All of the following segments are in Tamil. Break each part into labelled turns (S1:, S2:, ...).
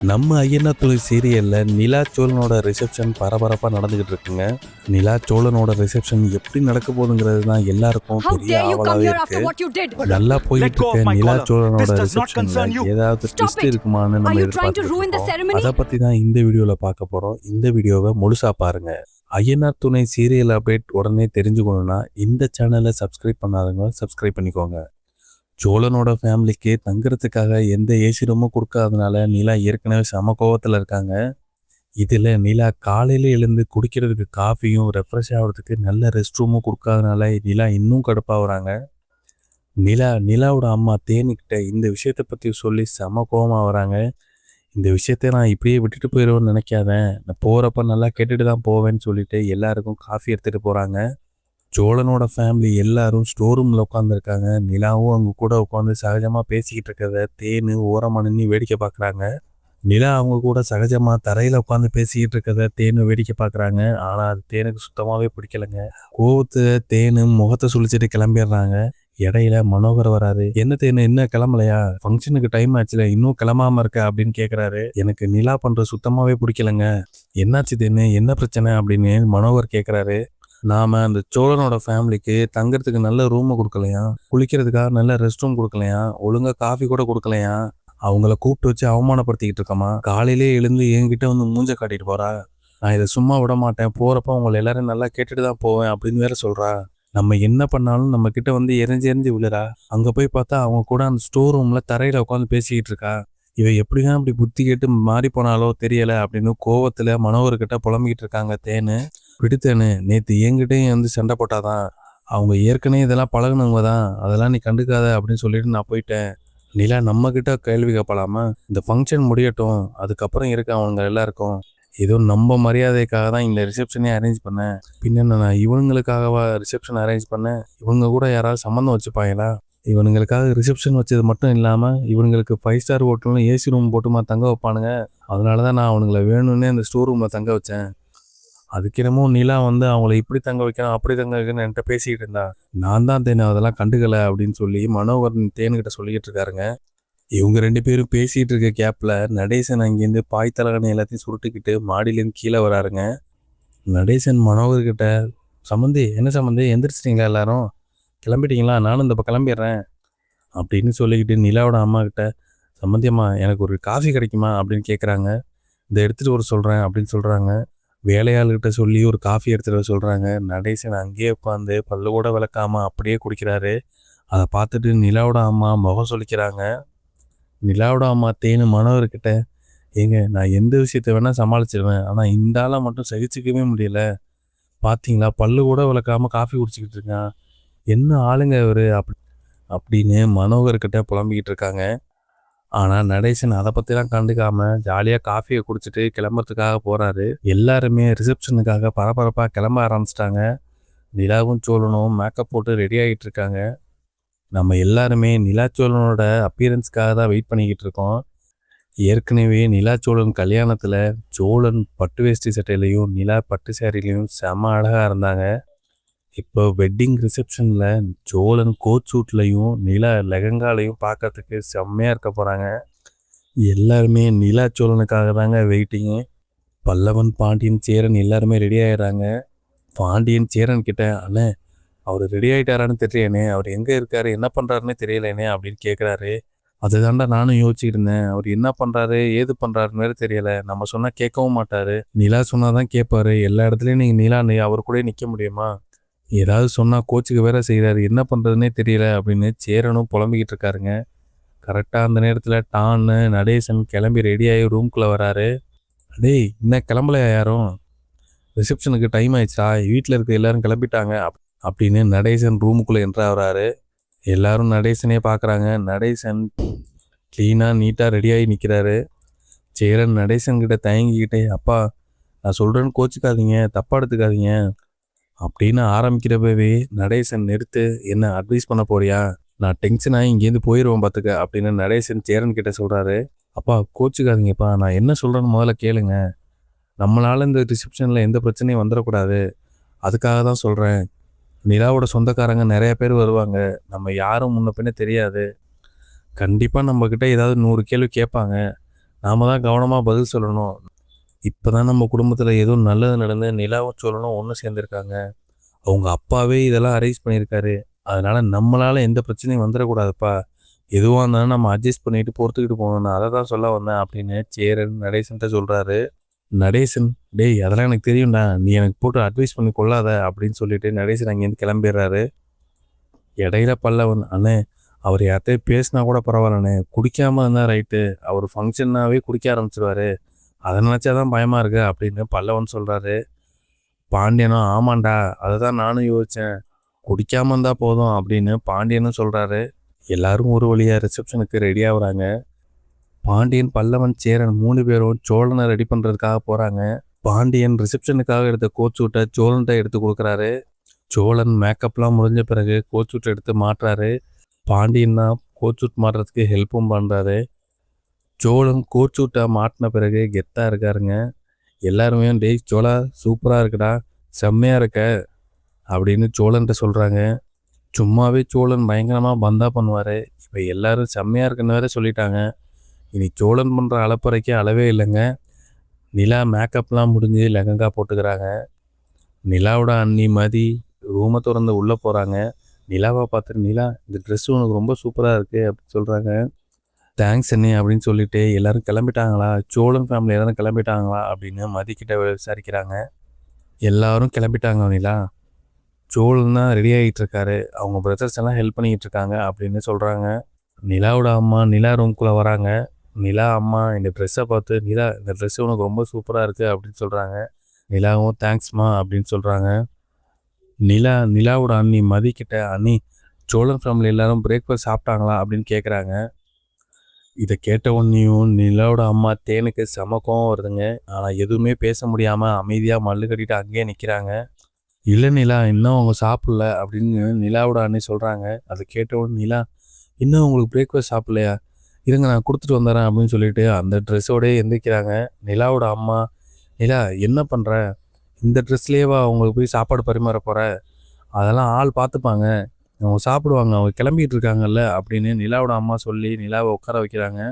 S1: நம்ம ஐயனா துளி சீரியல்ல நிலா சோழனோட ரிசப்ஷன் பரபரப்பா நடந்துகிட்டு இருக்குங்க. நிலா சோழனோட ரிசப்ஷன் எப்படி நடக்க போகுதுங்கிறது தான் எல்லாருக்கும்
S2: How
S1: பெரிய
S2: dare you come
S1: ஆவலாவே
S2: here
S1: இருக்கு.
S2: after what you did?
S1: நல்லா
S3: Let
S1: போயிட்டு
S3: go of
S1: இருக்க
S3: my
S1: Nila
S3: collar.
S1: சோழனோட
S3: This does not
S1: ரிசப்ஷன்ல
S3: concern you.
S1: ஏதாவது
S2: Stop
S1: ட்விஸ்ட்
S2: it.
S1: இருக்குமான்னு
S2: Are
S1: நம்ம
S2: you trying to
S1: எதிர்பார்த்துட்டு
S2: ruin the
S1: இருக்கோம்.
S2: ceremony?
S1: அதை பத்தி தான் இந்த வீடியோல பார்க்க போறோம். இந்த வீடியோவை முழுசா பாருங்க. ஐயனார் துணை சீரியல் அப்டேட் உடனே தெரிஞ்சுக்கணும்னா இந்த சேனலை சப்ஸ்கிரைப் பண்ணாதவங்க சப்ஸ்கிரைப் பண்ணிக்கோங்க. சோழனோட ஃபேமிலிக்கு தங்குறதுக்காக எந்த ஏசி ரூமும் கொடுக்காதனால நிலா ஏற்கனவே சம கோவத்தில் இருக்காங்க. இதில் நிலா காலையில் எழுந்து குடிக்கிறதுக்கு காஃபியும் ரெஃப்ரெஷ் ஆகிறதுக்கு நல்ல ரெஸ்ட் ரூமும் கொடுக்காதனால நிலா இன்னும் கடுப்பாகிறாங்க. நிலாவோட அம்மா தேனிக்கிட்ட இந்த விஷயத்தை பற்றி சொல்லி செம கோவமாக வராங்க. இந்த விஷயத்த நான் இப்படியே விட்டுட்டு போயிடுவேன்னு நினைக்காதேன், நான் போகிறப்ப நல்லா கேட்டுட்டு தான் போவேன்னு சொல்லிட்டு எல்லாருக்கும் காஃபி எடுத்துகிட்டு போகிறாங்க. சோழனோட ஃபேமிலி எல்லாரும் ஸ்டோர் ரூமில் உட்காந்துருக்காங்க. நிலாவும் அவங்க கூட உட்காந்து சகஜமாக பேசிக்கிட்டு இருக்கிறத தேனு ஓரமாக நின்று வேடிக்கை பார்க்குறாங்க. நிலா அவங்க கூட சகஜமாக தரையில் உட்காந்து பேசிக்கிட்டு இருக்கிறத தேனு வேடிக்கை பார்க்குறாங்க. ஆனால் அது தேனுக்கு சுத்தமாகவே பிடிக்கலைங்க. கோவத்தை தேனு முகத்தை சுழிச்சிட்டு கிளம்பிடுறாங்க. இடையில மனோகர் வராரு. என்ன தேனு இன்னும் கிளம்பலையா? ஃபங்க்ஷனுக்கு டைம் ஆச்சுல, இன்னும் கிளம்பாம இருக்க அப்படின்னு கேட்குறாரு. எனக்கு நிலா பண்ணுற சுத்தமாகவே பிடிக்கலைங்க. என்னாச்சு தேனு, என்ன பிரச்சனை அப்படின்னு மனோகர் கேட்குறாரு. நாம அந்த சோழனோட ஃபேமிலிக்கு தங்கறதுக்கு நல்ல ரூம் கொடுக்கலையா, குளிக்கிறதுக்காக நல்ல ரெஸ்ட் ரூம் கொடுக்கலையா, ஒழுங்கா காஃபி கூட கொடுக்கலையா, அவங்கள கூப்பிட்டு வச்சு அவமானப்படுத்திக்கிட்டு இருக்கமா, காலையிலே எழுந்து என்கிட்ட வந்து மூஞ்ச காட்டிட்டு போறா. நான் இதை சும்மா விட மாட்டேன், போறப்ப உங்களை எல்லாரும் நல்லா கேட்டுட்டு தான் போவேன் அப்படின்னு வேற சொல்றா. நம்ம என்ன பண்ணாலும் நம்ம கிட்ட வந்து எரிஞ்சு விழுறா. அங்க போய் பார்த்தா அவங்க கூட அந்த ஸ்டோர் ரூம்ல தரையில உட்காந்து பேசிக்கிட்டு இருக்கா. இவ எப்படிதான் அப்படி புத்தி கேட்டு மாறி போனாலோ தெரியல அப்படின்னு கோவத்துல மனோகர்கிட்ட புலம்பிக்கிட்டு இருக்காங்க தேனு. விடுத்தேனு, நேற்று என்கிட்டையும் வந்து சண்டை போட்டாதான், அவங்க ஏற்கனவே இதெல்லாம் பழகுனவங்க தான், அதெல்லாம் நீ கண்டுக்காத அப்படின்னு சொல்லிட்டு நான் போயிட்டேன். நிலா நம்ம கிட்ட கேள்வி கேட்கலாமா? இந்த ஃபங்க்ஷன் முடியட்டும், அதுக்கப்புறம் இருக்க அவங்க எல்லாருக்கும் ஏதோ நம்ம மரியாதைக்காக தான் இந்த ரிசப்ஷனே அரேஞ்ச் பண்ணேன். பின்ன நான் இவங்களுக்காகவா ரிசப்ஷன் அரேஞ்ச் பண்ணேன்? இவங்க கூட யாராவது சம்மந்தம் வச்சுப்பாங்களா? இவனுங்களுக்காக ரிசப்ஷன் வச்சது மட்டும் இல்லாமல் இவனுங்களுக்கு 5 ஸ்டார் ஹோட்டலும் ஏசி ரூம் போட்டுமா தங்க வைப்பானுங்க. அதனால தான் நான் அவனுங்களை வேணும்னே அந்த ஸ்டோர் ரூமில் தங்க வச்சேன். அதுக்கிடமோ நிலா வந்து அவங்கள இப்படி தங்க வைக்கணும் அப்படி தங்க வைக்கணும்னு என்கிட்ட பேசிக்கிட்டு இருந்தா. நான் தான் தேனை அதெல்லாம் கண்டுக்கலை அப்படின்னு சொல்லி மனோகர் தேனுக்கிட்ட சொல்லிக்கிட்டு இருக்காருங்க. இவங்க 2 பேரும் பேசிகிட்டு இருக்க கேப்பில் நடேசன் அங்கேருந்து பாய் தலகனை எல்லாத்தையும் சுருட்டிக்கிட்டு மாடியிலேருந்து கீழே வராருங்க. நடேசன் மனோகர்கிட்ட, சம்மந்தி என்ன சம்மந்தி எந்திரிச்சிட்டிங்களா எல்லாரும், கிளம்பிட்டீங்களா, நானும் இந்த கிளம்பிடுறேன் அப்படின்னு சொல்லிக்கிட்டு நிலாவோட அம்மா கிட்ட, சம்மந்தி அம்மா எனக்கு ஒரு காஃபி கிடைக்குமா அப்படின்னு கேட்குறாங்க. இதை எடுத்துகிட்டு வர சொல்கிறேன் அப்படின்னு சொல்கிறாங்க. வேலையாள்கிட்ட சொல்லி ஒரு காஃபி எடுத்துகிட்டு வர சொல்கிறாங்க. நடேசன் அங்கேயே உட்காந்து பல்லு கூட விளக்காமல் அப்படியே குடிக்கிறாரு. அதை பார்த்துட்டு நிலாவோட அம்மா முகம் சொல்லிக்கிறாங்க. நிலாவோட அம்மா தேனு மனோகர்கிட்ட, ஏங்க நான் எந்த விஷயத்த வேணால் சமாளிச்சிடுவேன், ஆனால் இந்த ஆளை மட்டும் சகிச்சிக்கவே முடியல. பார்த்தீங்களா, பல்லு கூட விளக்காமல் காஃபி குடிச்சிக்கிட்டு இருக்கான், என்ன ஆளுங்க இவர் அப்படின்னு மனோகர்கிட்ட புலம்பிக்கிட்டு இருக்காங்க. ஆனால் நடேசன் அதை பற்றிலாம் கண்டுக்காம ஜாலியாக காஃபியை குடிச்சிட்டு கிளம்புறதுக்காக போகிறாரு. எல்லாருமே ரிசப்ஷனுக்காக பரபரப்பாக கிளம்ப ஆரம்பிச்சிட்டாங்க. நிலாவும் சோழனும் மேக்கப் போட்டு ரெடி ஆகிட்டு இருக்காங்க. நம்ம எல்லாருமே நிலா சோழனோட அப்பியரன்ஸ்க்காக தான் வெயிட் பண்ணிக்கிட்டு இருக்கோம். ஏற்கனவே நிலா சோழன் கல்யாணத்தில் சோழன் பட்டு வேஷ்டி சட்டையிலையும் நிலா பட்டு சேரீலையும் செம்ம அழகாக இருந்தாங்க. இப்போ வெட்டிங் ரிசப்ஷனில் சோழன் கோட் சூட்லையும் நிலா லெகங்காலையும் பார்க்கறதுக்கு செம்மையாக இருக்க போகிறாங்க. எல்லாருமே நிலா சோழனுக்காக தாங்க வெயிட்டிங்கு. பல்லவன் பாண்டியன் சேரன் எல்லாருமே ரெடி ஆகிடுறாங்க. பாண்டியன் சேரன் கிட்ட, அண்ணே அவர் ரெடி ஆகிட்டாரான்னு தெரியலேனே, அவர் எங்கே இருக்காரு என்ன பண்ணுறாருன்னு தெரியலேனே அப்படின்னு கேட்குறாரு. அதுதான்டா நானும் யோசிச்சுட்டு இருந்தேன், அவர் என்ன பண்ணுறாரு ஏது பண்ணுறாருன்னு வேறு தெரியலை. நம்ம சொன்னால் கேட்கவும் மாட்டார், நிலா சொன்னால் தான் கேட்பாரு. எல்லா இடத்துலையும் நீங்கள் நிலா அவர் கூட நிற்க முடியுமா? ஏதாவது சொன்னால் கோச்சுக்கு வேற செய்கிறாரு, என்ன பண்ணுறதுனே தெரியல அப்படின்னு சேரனும் புலம்பிக்கிட்டு இருக்காருங்க. கரெக்டாக அந்த நேரத்தில் டான்னு நடேசன் கிளம்பி ரெடியாகி ரூம்குள்ளே வராரு. டேய் இன்னும் கிளம்பலையா யாரும், ரிசப்ஷனுக்கு டைம் ஆயிடுச்சா, வீட்டில் இருக்க எல்லாரும் கிளம்பிட்டாங்க அப்படின்னு நடேசன் ரூமுக்குள்ளே என்ட்ராகிறாரு. எல்லாரும் நடேசனே பார்க்குறாங்க. நடேசன் க்ளீனாக நீட்டாக ரெடியாகி நிற்கிறாரு. சேரன் நடேசன்கிட்ட தயங்கிக்கிட்டே, அப்பா நான் சொல்கிறேன்னு கோச்சிக்காதீங்க, தப்பாக எடுத்துக்காதீங்க அப்படின்னு ஆரம்பிக்கிறப்பவே நடேசன், நிறுத்து, என்ன அட்வைஸ் பண்ண போறியா, நான் டென்ஷனாகி இங்கேருந்து போயிடுவேன் பார்த்துக்க அப்படின்னு நடேசன் சேரன் கிட்ட சொல்கிறாரு. அப்பா கோச்சிக்காதீங்கப்பா, நான் என்ன சொல்கிறேன்னு முதல்ல கேளுங்க, நம்மளால் இந்த ரிசப்ஷனில் எந்த பிரச்சனையும் வந்துடக்கூடாது, அதுக்காக தான் சொல்கிறேன். நிலாவோட சொந்தக்காரங்க நிறைய பேர் வருவாங்க, நம்ம யாரும் முன்ன பின்ன தெரியாது, கண்டிப்பாக நம்மக்கிட்ட ஏதாவது 100 கேள்வி கேட்பாங்க, நாம தான் கவனமாக பதில் சொல்லணும். இப்போ தான் நம்ம குடும்பத்தில் ஏதோ நல்லது நடந்து நிலாவும் சோழனும் ஒன்று சேர்ந்துருக்காங்க. அவங்க அப்பாவே இதெல்லாம் அரேஞ்ச் பண்ணியிருக்காரு. அதனால நம்மளால எந்த பிரச்சனையும் வந்துடக்கூடாதுப்பா. எதுவாக இருந்தாலும் நம்ம அட்ஜஸ்ட் பண்ணிட்டு பொறுத்துக்கிட்டு போகணும். நான் அதை தான் சொல்ல வந்தேன் அப்படின்னு சேரன் நடேசன்ட்ட சொல்கிறாரு. நடேசன், டேய் அதெல்லாம் எனக்கு தெரியும்டா, நீ எனக்கு போட்டு அட்வைஸ் பண்ணி கொள்ளாத அப்படின்னு சொல்லிட்டு நடேசன் அங்கேருந்து கிளம்பிடுறாரு. இடையில பல்லவன், அண்ணே அவர் யார்கிட்டயும் பேசினா கூட பரவாயில்லண்ணே, குடிக்காம இருந்தால் ரைட்டு, அவர் ஃபங்க்ஷன்னாவே குடிக்க ஆரம்பிச்சிருவாரு, அதை நினச்சாதான் பயமாக இருக்கு அப்படின்னு பல்லவன் சொல்கிறாரு. பாண்டியனும், ஆமாண்டா அதை தான் நானும் யோசித்தேன், குடிக்காம இருந்தால் போதும் அப்படின்னு பாண்டியனும் சொல்கிறாரு. எல்லாரும் ஒரு வழியாக ரிசப்ஷனுக்கு ரெடி ஆகுறாங்க. பாண்டியன், பல்லவன், சேரன் 3 பேரும் சோழனை ரெடி பண்ணுறதுக்காக போகிறாங்க. பாண்டியன் ரிசப்ஷனுக்காக எடுத்த கோட் சூட்டை சோழன்கிட்ட எடுத்து கொடுக்குறாரு. சோழன் மேக்கப்லாம் முடிஞ்ச பிறகு கோட் சூட் எடுத்து மாட்டுறாரு. பாண்டியன் தான் கோட் சூட் மாட்டுறதுக்கு ஹெல்ப்பும் பண்ணுறாரு. சோழன் கோட் சூட்டை மாட்டின பிறகு கெத்தாக இருக்காருங்க. எல்லாருமே, டேய் சோழா சூப்பராக இருக்குடா, செம்மையாக இருக்க அப்படின்னு சோழன்கிட்ட சொல்கிறாங்க. சும்மாவே சோழன் பயங்கரமாக பந்தா பண்ணுவார். இப்போ எல்லாரும் செம்மையாக இருக்குன்னு வேற சொல்லிட்டாங்க. இனி சோழன் பண்ணுற அளப்பறைக்கு அளவே இல்லைங்க. நிலா மேக்கப்லாம் முடிஞ்சு லெஹங்கா போட்டுக்கிறாங்க. நிலாவோட அண்ணி மதி ரூமை திறந்து உள்ளே போகிறாங்க. நிலாவை பார்த்துட்டு, நிலா இந்த ட்ரெஸ் உனக்கு ரொம்ப சூப்பராக இருக்குது அப்படின்னு சொல்கிறாங்க. தேங்க்ஸ் அண்ணி அப்படின்னு சொல்லிட்டு எல்லோரும் கிளம்பிட்டாங்களா, சோழன் ஃபேமிலி எல்லோரும் கிளம்பிட்டாங்களா அப்படின்னு மதிக்கிட்ட விசாரிக்கிறாங்க. எல்லாரும் கிளம்பிட்டாங்க நிலா, சோழன் தான் ரெடி ஆகிட்டு இருக்காரு, அவங்க பிரதர்ஸ் எல்லாம் ஹெல்ப் பண்ணிக்கிட்டு இருக்காங்க அப்படின்னு சொல்கிறாங்க. நிலாவோட அம்மா நிலா ரூம்குள்ளே வராங்க. நிலா அம்மா இந்த ட்ரெஸ்ஸை பார்த்து, நிலா இந்த ட்ரெஸ் உனக்கு ரொம்ப சூப்பராக இருக்குது அப்படின்னு சொல்கிறாங்க. நிலாவும் தேங்க்ஸ்மா அப்படின்னு சொல்கிறாங்க. நிலாவோட அண்ணி மதிக்கிட்ட, அண்ணி சோழன் ஃபேமிலி எல்லாரும் பிரேக்ஃபாஸ்ட் சாப்பிட்டாங்களா அப்படின்னு கேட்குறாங்க. இதை கேட்ட உடனேயும் நிலாவோட அம்மா தேனுக்கு செம கோவம் வருதுங்க. ஆனால் எதுவுமே பேச முடியாமல் அமைதியாக மல்லு கட்டிட்டு அங்கேயே நிற்கிறாங்க. இல்லை நிலா, இன்னும் அவங்க சாப்பிடல அப்படின்னு நிலாவோட அண்ணி சொல்கிறாங்க. அதை கேட்ட உடனே நிலா, இன்னும் உங்களுக்கு பிரேக்ஃபாஸ்ட் சாப்பிட்லையா, இருங்க நான் கொடுத்துட்டு வந்துடுறேன் அப்படின்னு சொல்லிட்டு அந்த ட்ரெஸ்ஸோடய எந்திரிக்கிறாங்க. நிலாவோட அம்மா, நிலா என்ன பண்ணுற, இந்த ட்ரெஸ்லேயேவா அவங்களுக்கு போய் சாப்பாடு பரிமாற போகிற, அதெல்லாம் ஆள் பார்த்துப்பாங்க, அவங்க சாப்பிடுவாங்க, அவங்க கிளம்பிட்டு இருக்காங்கல்ல அப்படின்னு நிலாவோட அம்மா சொல்லி நிலாவை உட்கார வைக்கிறாங்க.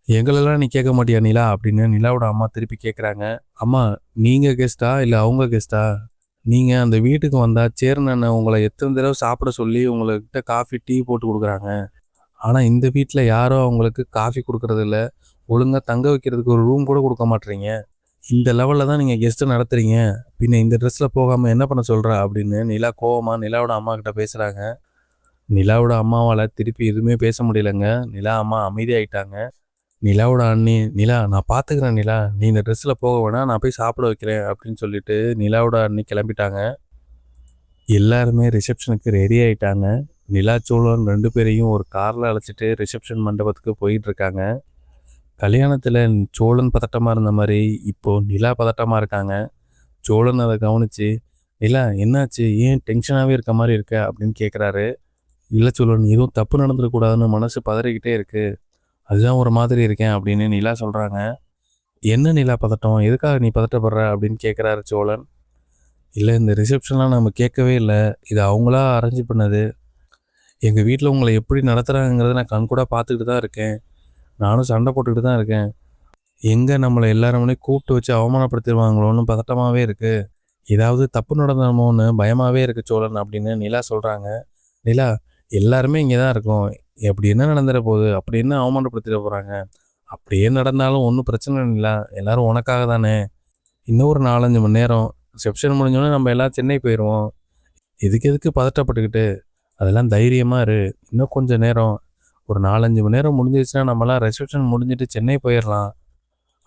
S1: எங்களெல்லாம் நீ கேட்க மாட்டியா நிலா அப்படின்னு நிலாவோட அம்மா திருப்பி கேட்குறாங்க. அம்மா நீங்கள் கெஸ்ட்டா இல்லை அவங்க கெஸ்ட்டா, நீங்கள் அந்த வீட்டுக்கு வந்தால் சேர்னண்ண உங்களை எத்தனை தடவை சாப்பிட சொல்லி உங்கள்கிட்ட காஃபி டீ போட்டு கொடுக்குறாங்க. ஆனால் இந்த வீட்டில் யாரும் அவங்களுக்கு காஃபி கொடுக்குறது இல்லை, ஒழுங்காக தங்க வைக்கிறதுக்கு ஒரு ரூம் கூட கொடுக்க மாட்டேறீங்க, இந்த லெவலில் தான் நீங்கள் கெஸ்ட்டை நடத்துகிறீங்க, பின்ன இந்த ட்ரெஸ்ஸில் போகாமல் என்ன பண்ண சொல்கிற அப்படின்னு நிலா கோவமாக நிலாவோட அம்மா கிட்ட பேசுகிறாங்க. நிலாவோட அம்மாவால் திருப்பி எதுவுமே பேச முடியலைங்க. நிலா அம்மா அமைதியாகிட்டாங்க. நிலாவோட அண்ணி, நிலா நான் பார்த்துக்கிறேன் நிலா, நீ இந்த ட்ரெஸ்ஸில் போக வேணாம், நான் போய் சாப்பிட வைக்கிறேன் அப்படின்னு சொல்லிட்டு நிலாவோட அண்ணி கிளம்பிட்டாங்க. எல்லாருமே ரிசப்ஷனுக்கு ரெடி ஆகிட்டாங்க. நிலா சோழன் 2 பேரையும் ஒரு காரில் அழைச்சிட்டு ரிசப்ஷன் மண்டபத்துக்கு போயிட்டுருக்காங்க. கல்யாணத்தில் சோழன் பதட்டமாக இருந்த மாதிரி இப்போது நிலா பதட்டமாக இருக்காங்க. சோழன் அதை கவனித்து, நிலா என்னாச்சு, ஏன் டென்ஷனாகவே இருக்க மாதிரி இருக்க அப்படின்னு கேட்குறாரு. இல்லை சோழன், எதுவும் தப்பு நடந்துடக்கூடாதுன்னு மனசு பதறிக்கிட்டே இருக்குது, அதுதான் ஒரு மாதிரி இருக்கேன் அப்படின்னு நிலா சொல்கிறாங்க. என்ன நிலா பதட்டம், எதுக்காக நீ பதட்டப்படுற அப்படின்னு கேட்குறாரு சோழன். இல்லை இந்த ரிசப்ஷன்லாம் நம்ம கேட்கவே இல்லை, இது அவங்களா அரேஞ்ச் பண்ணது, எங்கள் வீட்டில் உங்களை எப்படி நடத்துகிறாங்கிறத நான் கண்கூட பார்த்துக்கிட்டு தான் இருக்கேன், நானும் சண்டை போட்டுக்கிட்டு தான் இருக்கேன், எங்கே நம்மளை எல்லாருமே கூப்பிட்டு வச்சு அவமானப்படுத்திடுவாங்களோன்னு பதட்டமாகவே இருக்குது, ஏதாவது தப்பு நடந்தமோன்னு பயமாகவே இருக்குது சோழன் அப்படின்னு நிலா சொல்கிறாங்க. நிலா, எல்லாருமே இங்கே தான் இருக்கோம், எப்படி என்ன நடந்துட போகுது, அப்படி என்ன அவமானப்படுத்திட போகிறாங்க, அப்படியே நடந்தாலும் ஒன்றும் பிரச்சனை இல்லை, எல்லாரும் உனக்காக தானே, இன்னும் ஒரு 4-5 மணி நேரம் ரிசப்ஷன் முடிஞ்சோன்னே நம்ம எல்லாம் சென்னை போயிடுவோம், எதுக்கு பதட்டப்பட்டுக்கிட்டு, அதெல்லாம் தைரியமாக இரு, இன்னும் கொஞ்சம் நேரம், ஒரு 4-5 மணி நேரம் முடிஞ்சிருச்சுன்னா நம்மளாம் ரிசப்ஷன் முடிஞ்சிட்டு சென்னை போயிடலாம்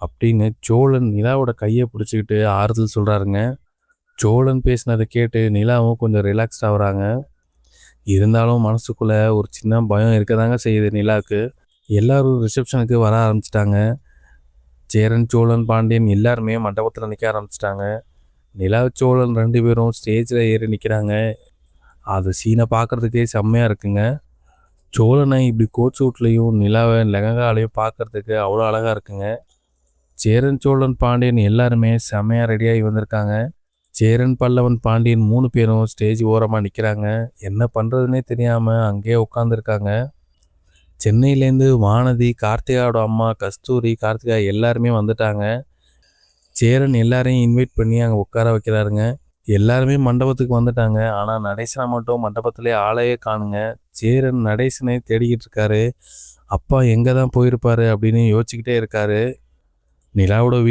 S1: அப்படின்னு சோழன் நிலாவோட கையை பிடிச்சிக்கிட்டு ஆறுதல் சொல்கிறாருங்க. சோழன் பேசினதை கேட்டு நிலாவும் கொஞ்சம் ரிலாக்ஸ்ட் ஆகுறாங்க. இருந்தாலும் மனசுக்குள்ளே ஒரு சின்ன பயம் இருக்க தாங்க செய்யுது நிலாவுக்கு. எல்லோரும் ரிசப்ஷனுக்கு வர ஆரம்பிச்சிட்டாங்க. சேரன், சோழன், பாண்டியன் எல்லாருமே மண்டபத்தில் நிற்க ஆரம்பிச்சிட்டாங்க. நிலா சோழன் 2 பேரும் ஸ்டேஜில் ஏறி நிற்கிறாங்க. அது சீனை பார்க்குறதுக்கே செம்மையாக இருக்குங்க. சோழனை இப்படி கோட் சூட்லேயும் நிலாவை லெஹங்காலையும் பார்க்குறதுக்கு அவ்வளோ அழகாக இருக்குங்க. சேரன், சோழன், பாண்டியன் எல்லாருமே செம்மையாக ரெடியாகி வந்திருக்காங்க. சேரன், பல்லவன், பாண்டியன் 3 பேரும் ஸ்டேஜ் ஓரமாக நிற்கிறாங்க. என்ன பண்ணுறதுனே தெரியாமல் அங்கேயே உட்காந்துருக்காங்க. சென்னையிலேருந்து வானதி, கார்த்திகாவோட அம்மா கஸ்தூரி, கார்த்திகா எல்லாருமே வந்துட்டாங்க. சேரன் எல்லாரையும் இன்வைட் பண்ணி அங்கே உட்கார வைக்கிறாருங்க. எல்லாருமே மண்டபத்துக்கு வந்துட்டாங்க. ஆனால் நடேசனை மட்டும் மண்டபத்திலே ஆளையே காணுங்க. சேரன் நடேசனை தேடிக்கிட்டு இருக்காரு. அப்பா எங்கே தான் போயிருப்பாரு அப்படின்னு யோசிச்சுக்கிட்டே இருக்காரு. நிலாவோட